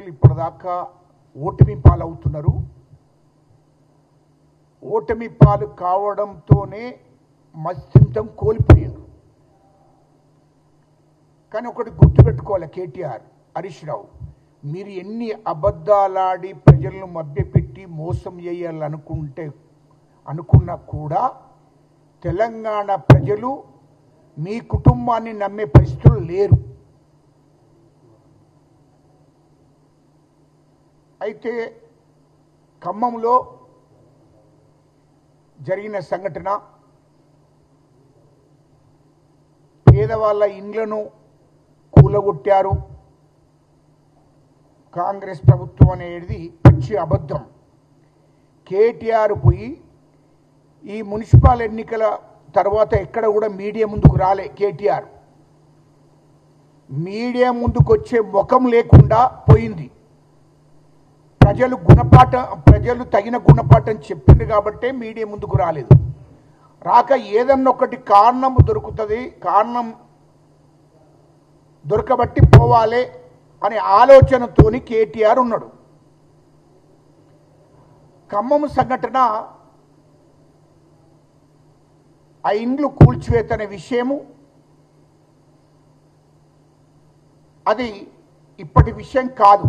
ప్రజలు ఇప్పటిదాకా ఓటమి పాలవుతున్నారు. ఓటమి పాలు కావడంతోనే మస్తింతం కోల్పోయారు. కానీ ఒకటి గుర్తుపెట్టుకోవాలి, కేటీఆర్, హరీష్ రావు, మీరు ఎన్ని అబద్ధాలాడి ప్రజలను మభ్యపెట్టి మోసం చేయాలనుకున్నా కూడా తెలంగాణ ప్రజలు మీ కుటుంబాన్ని నమ్మే పరిస్థితులు లేరు. అయితే ఖమ్మంలో జరిగిన సంఘటన, పేదవాళ్ళ ఇండ్లను కూలగొట్టారు కాంగ్రెస్ ప్రభుత్వం అనేది పచ్చి అబద్ధం. కేటీఆర్ పోయి ఈ మున్సిపల్ ఎన్నికల తర్వాత ఎక్కడ కూడా మీడియా ముందుకు రాలే. కేటీఆర్ మీడియా ముందుకు వచ్చే ముఖం లేకుండా పోయింది. ప్రజలు తగిన గుణపాఠం చెప్పింది కాబట్టే మీడియా ముందుకు రాలేదు. రాక ఏదన్నా ఒకటి కారణం దొరుకుతుంది, కారణం దొరకబట్టి పోవాలి అనే ఆలోచనతోని కేటీఆర్ ఉన్నాడు. ఖమ్మం సంఘటన, ఆ ఇండ్లు కూల్చివేతనే విషయము అది ఇప్పటి విషయం కాదు.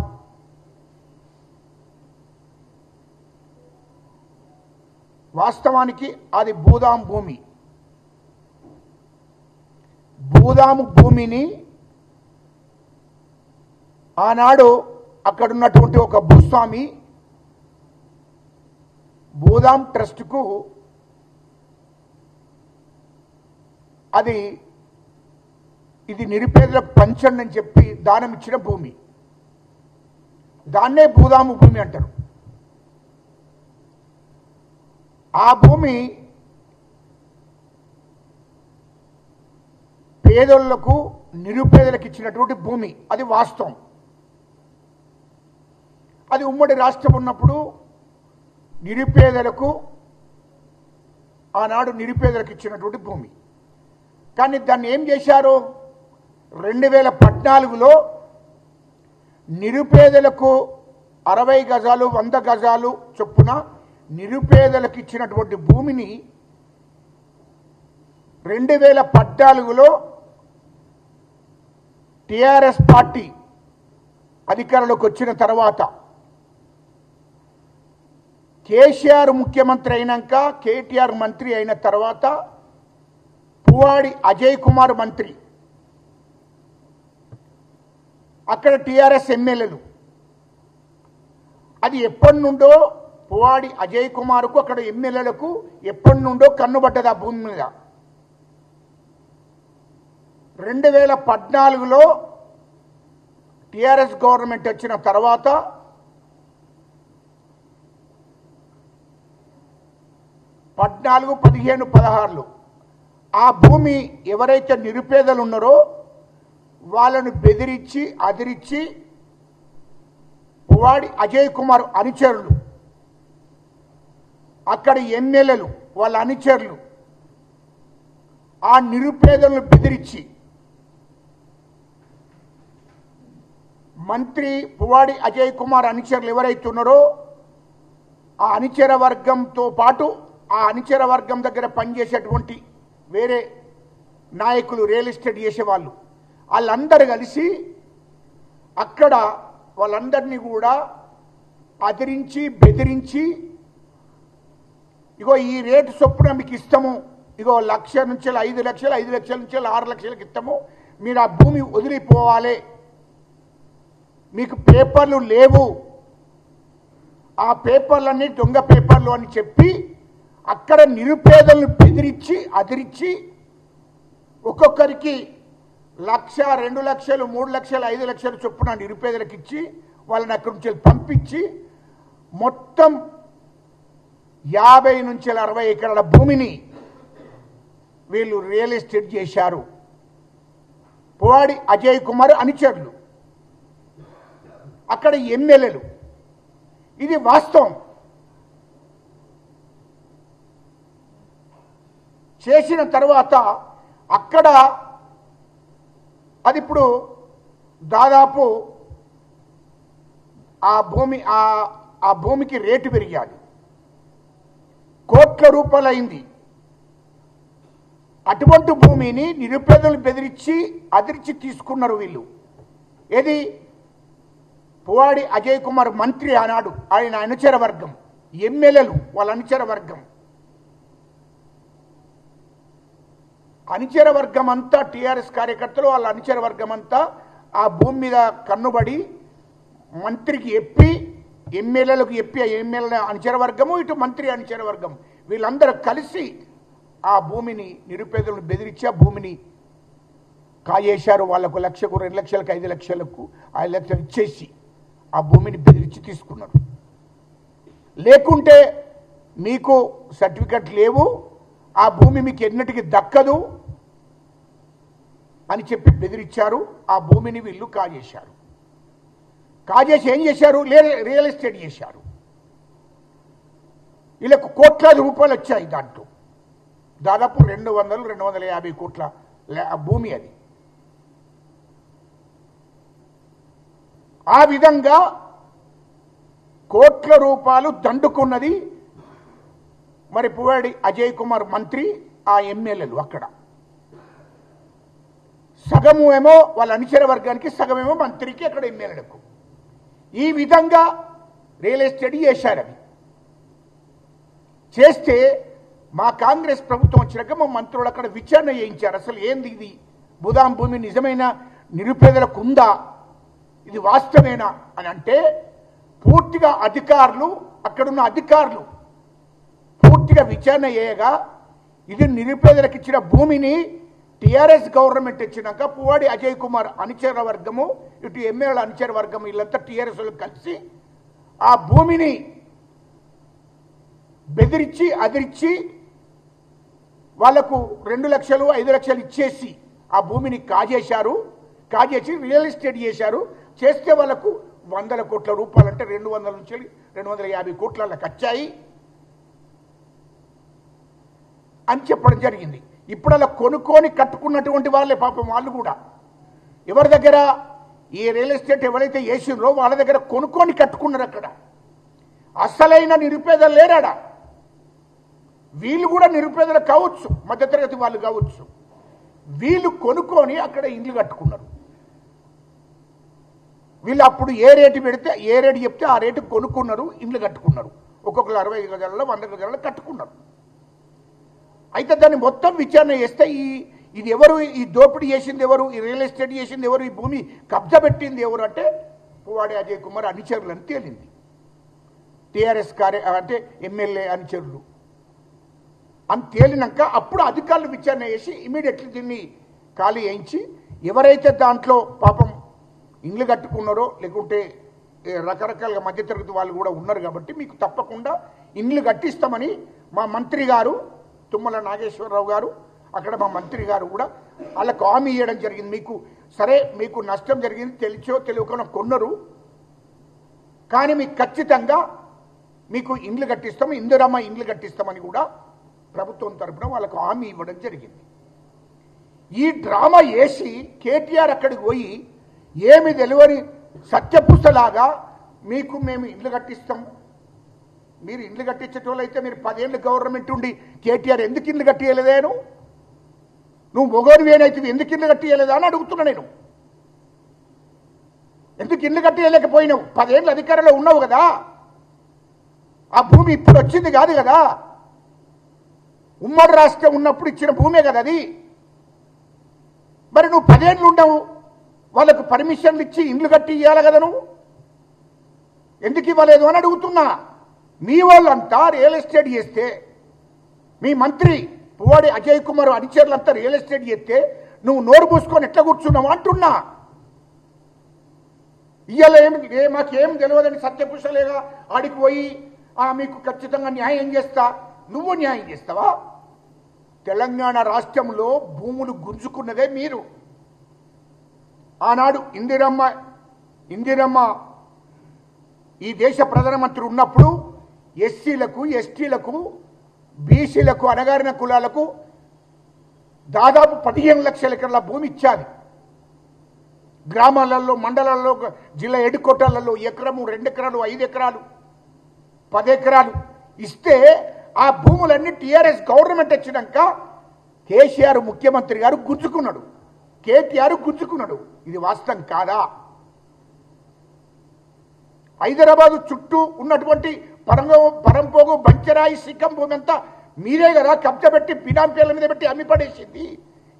వాస్తవానికి అది భూదాం భూమి. భూదాము భూమిని ఆనాడు అక్కడున్నటువంటి ఒక భూస్వామి భూదాం ట్రస్ట్కు ఇది నిరుపేదలకు పంచండి అని చెప్పి దానం ఇచ్చిన భూమి. దాన్నే భూదాము భూమి అంటారు. ఆ భూమి పేదోళ్లకు, నిరుపేదలకు ఇచ్చినటువంటి భూమి. అది వాస్తవం. అది ఉమ్మడి రాష్ట్రం ఉన్నప్పుడు ఆనాడు నిరుపేదలకు ఇచ్చినటువంటి భూమి. కానీ దాన్ని ఏం చేశారు? 2014లో నిరుపేదలకు 60 గజాలు 100 గజాలు చొప్పున నిరుపేదలకు ఇచ్చినటువంటి భూమిని 2014లో టిఆర్ఎస్ పార్టీ అధికారంలోకి వచ్చిన తర్వాత, కేసీఆర్ ముఖ్యమంత్రి అయినాక, కేటీఆర్ మంత్రి అయిన తర్వాత, పువ్వాడి అజయ్ కుమార్ మంత్రి, అక్కడ టిఆర్ఎస్ ఎమ్మెల్యేలు, అది ఎప్పటి నుండో పువ్వాడి అజయ్ కుమార్కు అక్కడ ఎమ్మెల్యేలకు ఎప్పటి నుండో కన్నుబడ్డది ఆ భూమి మీద. 2014లో టిఆర్ఎస్ గవర్నమెంట్ వచ్చిన తర్వాత పద్నాలుగు 15 16లో ఆ భూమి ఎవరైతే నిరుపేదలు ఉన్నారో వాళ్ళను బెదిరించి అదిరించి పువ్వాడి అజయ్ కుమార్ అనుచరులు, అక్కడ ఎమ్మెల్యేలు, వాళ్ళ అనుచరులు ఆ నిరుపేదలను బెదిరించి మంత్రి పువ్వాడి అజయ్ కుమార్ అనుచరులు ఎవరైతే ఉన్నారో ఆ అనుచర వర్గంతో పాటు ఆ అనుచర వర్గం దగ్గర పనిచేసేటువంటి వేరే నాయకులు, రియల్ ఎస్టేట్ చేసేవాళ్ళు, వాళ్ళందరూ కలిసి అక్కడ వాళ్ళందరినీ కూడా అదిరించి బెదిరించి, ఇగో ఈ రేటు చొప్పున మీకు ఇస్తాము, ఇగో 1 లక్ష నుంచి 5 లక్షలు, 5 లక్షల నుంచి 6 లక్షలకు ఇస్తాము, మీరు ఆ భూమి వదిలిపోవాలి, మీకు పేపర్లు లేవు, ఆ పేపర్లన్నీ దొంగ పేపర్లు అని చెప్పి అక్కడ నిరుపేదలను బెదిరించి అదిరించి ఒక్కొక్కరికి 1 లక్ష, 2 లక్షలు, 3 లక్షలు, 5 లక్షలు చొప్పున నిరుపేదలకు ఇచ్చి వాళ్ళని అక్కడి నుంచి పంపించి మొత్తం 50 నుంచి 60 ఎకరాల భూమిని వీళ్ళు రియల్ ఎస్టేట్ చేశారు. పువ్వాడి అజయ్ కుమార్ అనుచరులు, అక్కడ ఎమ్మెల్యేలు. ఇది వాస్తవం. చేసిన తర్వాత అక్కడ అది ఇప్పుడు దాదాపు ఆ భూమికి రేటు పెరిగాది, కోట్ల రూపాయలు అయింది. అటువంటి భూమిని నిరుపేదలు బెదిరించి అదిర్చి తీసుకున్నారు వీళ్ళు. ఏది పువ్వాడి అజయ్ కుమార్ మంత్రి ఆనాడు, ఆయన అనుచర వర్గం, ఎమ్మెల్యేలు వాళ్ళ అనుచర వర్గం అంతా టీఆర్ఎస్ కార్యకర్తలు వాళ్ళ అనుచర వర్గం అంతా ఆ భూమి మీద కన్నుబడి మంత్రికి ఎప్పి, ఎమ్మెల్యేలకు ఎప్పి, ఎమ్మెల్యే అనుచర వర్గము, ఇటు మంత్రి అనుచర వర్గం వీళ్ళందరూ కలిసి ఆ భూమిని నిరుపేదలను బెదిరించి ఆ భూమిని కాజేశారు. వాళ్లకు 1 లక్షకు, 2 లక్షలకు, 5 లక్షలకు, 5 లక్షలు ఇచ్చేసి ఆ భూమిని బెదిరించి తీసుకున్నారు. లేకుంటే మీకు సర్టిఫికెట్ లేవు, ఆ భూమి మీకు ఎన్నటికి దక్కదు అని చెప్పి బెదిరించారు. ఆ భూమిని వీళ్ళు కాజేశారు. కాజేసి ఏం చేశారు? రియల్ ఎస్టేట్ చేశారు. వీళ్ళకు కోట్లాది రూపాయలు వచ్చాయి. దాంట్లో దాదాపు 200-250 కోట్ల భూమి అది. ఆ విధంగా కోట్ల రూపాయలు దండుకున్నది మరి పువ్వాడి అజయ్ కుమార్ మంత్రి, ఆ ఎమ్మెల్యేలు. అక్కడ సగము ఏమో వాళ్ళ అనుచర వర్గానికి, సగమేమో మంత్రికి, అక్కడ ఎమ్మెల్యేలకు. ఈ విధంగా రియల్ ఎస్టేట్ చేశారు. అవి చేస్తే మా కాంగ్రెస్ ప్రభుత్వం వచ్చినాక మా మంత్రులు అక్కడ విచారణ చేయించారు. అసలు ఏంది ఇది, బుదాం భూమి నిజమైన నిరుపేదలకు ఉందా, ఇది వాస్తవేనా అని. అంటే పూర్తిగా అధికారులు, అక్కడున్న అధికారులు పూర్తిగా విచారణ చేయగా ఇది నిరుపేదలకు ఇచ్చిన భూమిని టీఆర్ఎస్ గవర్నమెంట్ ఇచ్చినాక పువ్వాడి అజయ్ కుమార్ అనుచర వర్గము, ఇటు ఎమ్మెల్యేల అనుచర వర్గము వీళ్ళంతా టీఆర్ఎస్ వాళ్ళు కలిసి ఆ భూమిని బెదిరించి అదిరించి వాళ్లకు 2 లక్షలు, 5 లక్షలు ఇచ్చేసి ఆ భూమిని కాజేశారు. కాజేసి రియల్ ఎస్టేట్ చేశారు. చేస్తే వాళ్ళకు 100 కోట్ల రూపాయలు, అంటే 200 నుంచి 250 కోట్లకు వచ్చాయి అని చెప్పడం జరిగింది. ఇప్పుడు అలా కొనుక్కొని కట్టుకున్నటువంటి వాళ్ళే పాపం. వాళ్ళు కూడా ఎవరి దగ్గర ఈ రియల్ ఎస్టేట్ ఎవరైతే చేసిండ్రో వాళ్ళ దగ్గర కొనుక్కొని కట్టుకున్నారు. అక్కడ అసలైన నిరుపేదలు లేరాడా. వీళ్ళు కూడా నిరుపేదలు కావచ్చు, మధ్యతరగతి వాళ్ళు కావచ్చు. వీళ్ళు కొనుక్కొని అక్కడ ఇండ్లు కట్టుకున్నారు. వీళ్ళు అప్పుడు ఏ రేటు పెడితే, ఏ రేటు చెప్తే ఆ రేటు కొనుక్కున్నారు, ఇండ్లు కట్టుకున్నారు. ఒక్కొక్కరు 60 గజాలలో, 100 గజాలలో కట్టుకున్నారు. అయితే దాన్ని మొత్తం విచారణ చేస్తే ఇది ఎవరు, ఈ దోపిడీ చేసింది ఎవరు, ఈ రియల్ ఎస్టేట్ చేసింది ఎవరు, ఈ భూమి కబ్జా పెట్టింది ఎవరు అంటే పువ్వాడి అజయ్ కుమార్ అనుచరులు అని తేలింది. టీఆర్ఎస్ అంటే ఎమ్మెల్యే అనుచరులు అని తేలినాక అప్పుడు అధికారులు విచారణ చేసి ఇమీడియట్లీ దీన్ని ఖాళీ చేయించి, ఎవరైతే దాంట్లో పాపం ఇండ్లు కట్టుకున్నారో, లేకుంటే రకరకాలుగా మధ్యతరగతి వాళ్ళు కూడా ఉన్నారు కాబట్టి మీకు తప్పకుండా ఇండ్లు కట్టిస్తామని మా మంత్రి గారు తుమ్మల నాగేశ్వరరావు గారు, అక్కడ మా మంత్రి గారు కూడా వాళ్ళకు హామీ ఇవ్వడం జరిగింది. మీకు సరే, మీకు నష్టం జరిగింది, తెలిసో తెలియకుండా కొన్నారు, కానీ మీకు ఖచ్చితంగా మీకు ఇండ్లు కట్టిస్తాం, ఇందిరమ్మ ఇండ్లు కట్టిస్తామని కూడా ప్రభుత్వం తరఫున వాళ్ళకు హామీ ఇవ్వడం జరిగింది. ఈ డ్రామా వేసి కేటీఆర్ అక్కడికి పోయి ఏమి తెలియని సత్యపుస్తలాగా మీకు మేము ఇండ్లు కట్టిస్తాం, మీరు ఇండ్లు కట్టించేటోళ్ళు అయితే మీరు 10 ఏళ్ళు గవర్నమెంట్ ఉండి కేటీఆర్ ఎందుకు ఇండ్లు కట్టియలేదేను, నువ్వు మొగోనివేనైతే ఎందుకు ఇండ్లు కట్టియలేదా అని అడుగుతున్నా నేను. ఎందుకు ఇండ్లు కట్టియలేకపోయినావు? 10 ఏళ్ళు అధికారంలో ఉన్నావు కదా, ఆ భూమి ఇప్పుడు వచ్చింది కాదు కదా, ఉమ్మడి రాష్ట్రం ఉన్నప్పుడు ఇచ్చిన భూమే కదా అది. మరి నువ్వు 10 ఏళ్ళు ఉండవు, వాళ్ళకు పర్మిషన్లు ఇచ్చి ఇండ్లు కట్టి ఇవ్వాలి కదా, నువ్వు ఎందుకు ఇవ్వలేదు అని అడుగుతున్నా. మీ వాళ్ళంతా రియల్ ఎస్టేట్ చేస్తే, మీ మంత్రి పువ్వాడి అజయ్ కుమార్ అనుచరులంతా రియల్ ఎస్టేట్ చేస్తే నువ్వు నోరు పూసుకొని ఎట్లా కూర్చున్నావు అంటున్నా. ఇవాళ మాకేం తెలియదని సత్యపుషలేగా ఆడికి పోయి మీకు ఖచ్చితంగా న్యాయం చేస్తా, నువ్వు న్యాయం చేస్తావా? తెలంగాణ రాష్ట్రంలో భూములు గుంజుకున్నదే మీరు. ఆనాడు ఇందిరమ్మ ఈ దేశ ప్రధానమంత్రి ఉన్నప్పుడు ఎస్సీలకు, ఎస్టీలకు, బీసీలకు, అణగారిన కులాలకు దాదాపు 15 లక్షల ఎకరాల భూమి ఇచ్చాది. గ్రామాలలో, మండలాల్లో, జిల్లా హెడ్ క్వార్టర్లలో ఎకరము, 2 ఎకరాలు, 5 ఎకరాలు, 10 ఎకరాలు ఇస్తే ఆ భూములన్నీ టీఆర్ఎస్ గవర్నమెంట్ వచ్చినాక కేసీఆర్ ముఖ్యమంత్రి గారు గుంజుకున్నాడు, కేటీఆర్ గుంజుకున్నాడు. ఇది వాస్తవం కాదా? హైదరాబాదు చుట్టూ ఉన్నటువంటి పరంపోగు, బంచరాయి, సిక్కం భూమి అంతా మీరే కదా కబ్జా పెట్టి బినామీ పేర్ల మీద పెట్టి అమ్మి పడేసింది.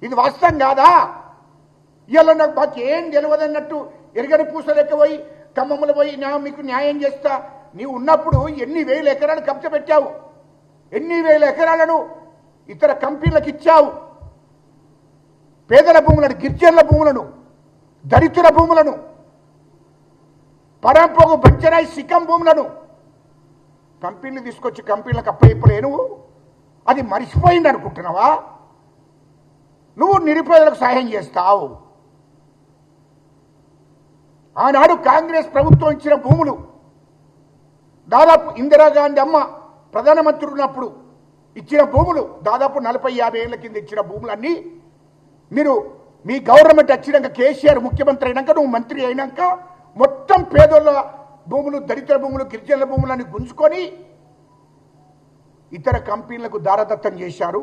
ఇది వాస్తవం కాదా? ఇవాళ నాకు మాకేం తెలియదన్నట్టు ఎరగని పూసలెక్క పోయి ఖమ్మంలో పోయి మీకు న్యాయం చేస్తా. నీవు ఉన్నప్పుడు ఎన్ని వేల ఎకరాలు కబ్జా పెట్టావు, ఎన్ని వేల ఎకరాలను ఇతర కంపెనీలకు ఇచ్చావు. పేదల భూములను, గిరిజనుల భూములను, దళితుల భూములను, పరంపోగు, బంచరాయి, సిక్కం భూములను కంపెనీలు తీసుకొచ్చి కంపెనీలకు అప్పయిపోలే నువ్వు. అది మరిచిపోయింది అనుకుంటున్నావా? నువ్వు నిరుపేదలకు సహాయం చేస్తావు. ఆనాడు కాంగ్రెస్ ప్రభుత్వం ఇచ్చిన భూములు దాదాపు ఇందిరాగాంధీ అమ్మ ప్రధానమంత్రి ఉన్నప్పుడు ఇచ్చిన భూములు దాదాపు 40-50 ఏళ్ల కింద ఇచ్చిన భూములన్నీ మీరు మీ గవర్నమెంట్ వచ్చినాక, కేసీఆర్ ముఖ్యమంత్రి అయినాక, నువ్వు మంత్రి అయినాక మొత్తం పేదోళ్ళ భూములు, దళితుల భూములు, గిరిజనుల భూములని గుంజుకొని ఇతర కంపెనీలకు దారదత్తం చేశారు.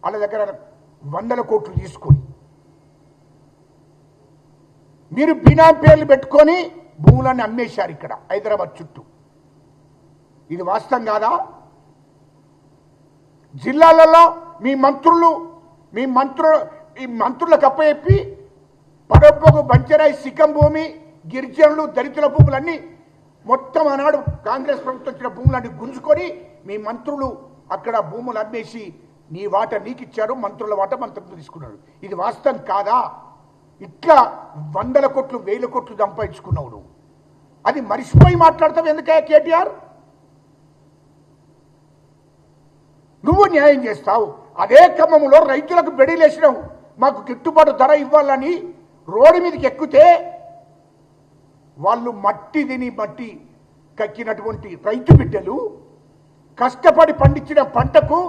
వాళ్ళ దగ్గర 100 కోట్లు తీసుకొని మీరు బినామీ పేర్లు పెట్టుకొని భూములన్నీ అమ్మేశారు ఇక్కడ హైదరాబాద్ చుట్టూ. ఇది వాస్తవం కాదా? జిల్లాలలో మీ మంత్రులకు అప్పచెప్పి పరపోగు, బంచరాయి, సిక్కం భూమి, గిరిజనులు, దళితుల భూములన్నీ మొత్తం ఆనాడు కాంగ్రెస్ ప్రభుత్వం ఇచ్చిన భూములన్నీ గుంజుకొని మీ మంత్రులు అక్కడ భూములు అమ్మేసి నీ వాట నీకిచ్చారు, మంత్రుల వాట మంత్రులు తీసుకున్నాడు. ఇది వాస్తవం కాదా? ఇట్లా 100 కోట్లు, 1000 కోట్లు సంపాదించుకున్నావు నువ్వు. అది మరిచిపోయి మాట్లాడతావు ఎందుకే కేటీఆర్? నువ్వు న్యాయం చేస్తావు. అదే క్రమంలో రైతులకు బెడీలేసినావు, మాకు గిట్టుబాటు ధర ఇవ్వాలని రోడ్డు మీదకి ఎక్కితే వాళ్ళు మట్టి తిని మట్టి కక్కినటువంటి రైతు బిడ్డలు కష్టపడి పండించిన పంటకు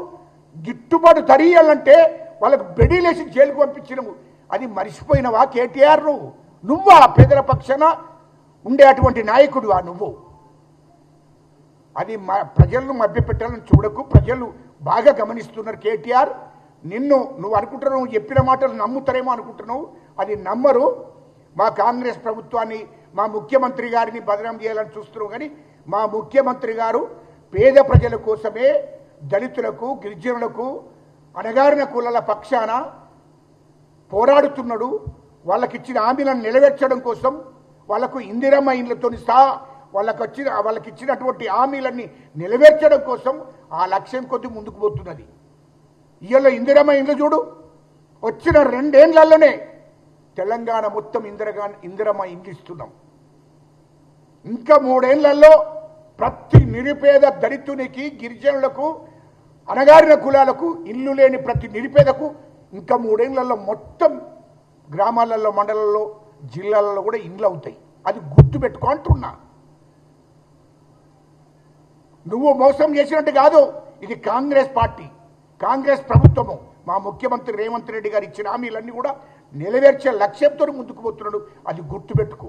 గిట్టుబాటు ధర ఇవ్వాలంటే వాళ్ళకు బెడీలేసి జైలుకు పంపించినవు. అది మరిచిపోయినవా కేటీఆర్? నువ్వు ఆ పేదల పక్షాన ఉండే అటువంటి నాయకుడువా నువ్వు? అది ప్రజలను మభ్యపెట్టాలని చూడకు. ప్రజలు బాగా గమనిస్తున్నారు కేటీఆర్. నువ్వు అనుకుంటున్నావు, నువ్వు చెప్పిన మాటలు నమ్ముతారేమో అనుకుంటున్నావు. అది నమ్మరు. మా కాంగ్రెస్ ప్రభుత్వాన్ని, మా ముఖ్యమంత్రి గారిని బదనాం చేయాలని చూస్తున్నావు. కానీ మా ముఖ్యమంత్రి గారు పేద ప్రజల కోసమే, దళితులకు, గిరిజనులకు, అణగారిన కులాల పక్షాన పోరాడుతున్నాడు. వాళ్ళకి ఇచ్చిన హామీలను నెరవేర్చడం కోసం, వాళ్ళకు ఇందిరమ్మ ఇండ్లతో సహా వాళ్ళకి ఇచ్చినటువంటి హామీలన్నీ నెరవేర్చడం కోసం ఆ లక్ష్యం కొద్ది ముందుకు పోతున్నది. ఇవాళ ఇందిరమ్మ ఇండ్లు చూడు, వచ్చిన 2 ఏళ్లలోనే తెలంగాణ మొత్తం ఇందిరమ్మ ఇండ్లు ఇస్తున్నాం. ఇంకా 3 ఏళ్లలో ప్రతి నిరుపేద దళితునికి, గిరిజనులకు, అణగారిన కులాలకు, ఇల్లు లేని ప్రతి నిరుపేదకు ఇంకా 3 ఏళ్లలో మొత్తం గ్రామాలలో, మండలాల్లో, జిల్లాలలో కూడా ఇండ్లు అవుతాయి. అది గుర్తు పెట్టుకో అంటున్నా. నువ్వు మోసం చేసినట్టు కాదు. ఇది కాంగ్రెస్ పార్టీ, కాంగ్రెస్ ప్రభుత్వము, మా ముఖ్యమంత్రి రేవంత్ రెడ్డి గారు ఇచ్చిన హామీలన్నీ కూడా నెరవేర్చే లక్ష్యంతో ముందుకు పోతున్నాడు. అది గుర్తుపెట్టుకో.